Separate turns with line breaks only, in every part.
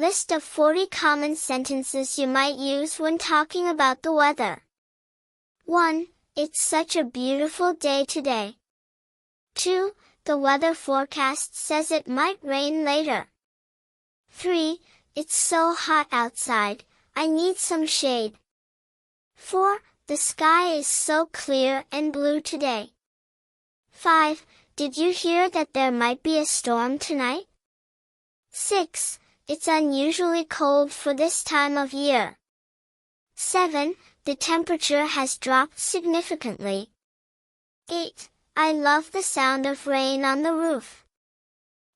List of 40 common sentences you might use when talking about the weather. 1. It's such a beautiful day today. 2. The weather forecast says it might rain later. 3. It's so hot outside, I need some shade. 4. The sky is so clear and blue today. 5. Did you hear that there might be a storm tonight? 6. It's unusually cold for this time of year. 7. The temperature has dropped significantly. 8. I love the sound of rain on the roof.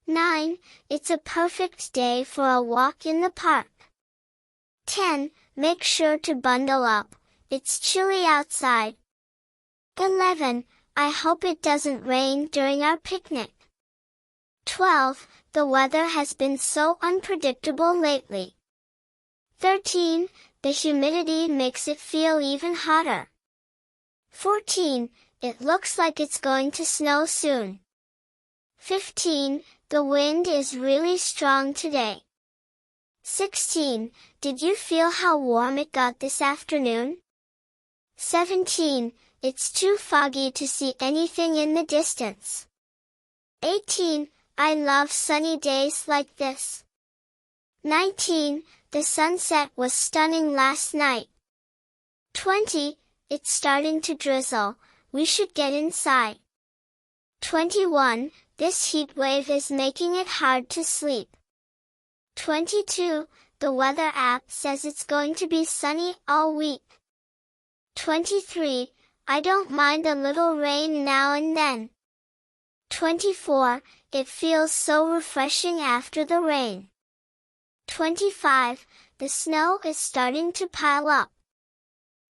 9. It's a perfect day for a walk in the park. 10. Make sure to bundle up, it's chilly outside. 11. I hope it doesn't rain during our picnic. 12. The weather has been so unpredictable lately. 13. The humidity makes it feel even hotter. 14. It looks like it's going to snow soon. 15. The wind is really strong today. 16. Did you feel how warm it got this afternoon? 17. It's too foggy to see anything in the distance. 18. I love sunny days like this. 19. The sunset was stunning last night. 20. It's starting to drizzle, we should get inside. 21. This heat wave is making it hard to sleep. 22. The weather app says it's going to be sunny all week. 23. I don't mind a little rain now and then. 24. It feels so refreshing after the rain. 25. The snow is starting to pile up.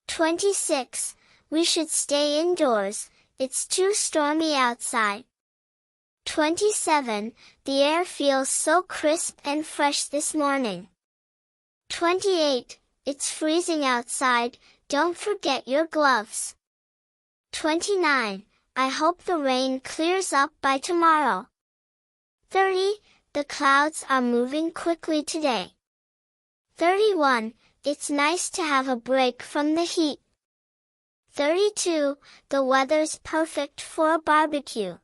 26. We should stay indoors, it's too stormy outside. 27. The air feels so crisp and fresh this morning. 28. It's freezing outside, don't forget your gloves. 29. I hope the rain clears up by tomorrow. 30. The clouds are moving quickly today. 31. It's nice to have a break from the heat. 32. The weather's perfect for a barbecue.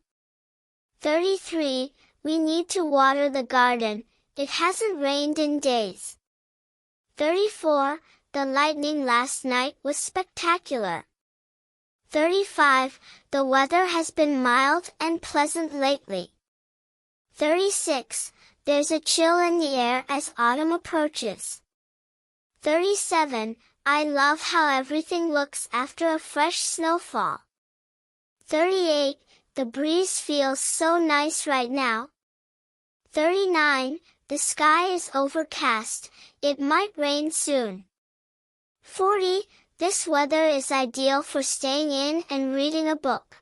33. We need to water the garden, it hasn't rained in days. 34. The lightning last night was spectacular. 35. The weather has been mild and pleasant lately. 36. There's a chill in the air as autumn approaches. 37. I love how everything looks after a fresh snowfall. 38. The breeze feels so nice right now. 39. The sky is overcast, it might rain soon. 40. This weather is ideal for staying in and reading a book.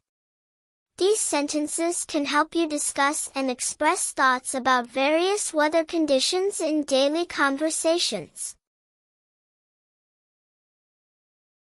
These sentences can help you discuss and express thoughts about various weather conditions in daily conversations.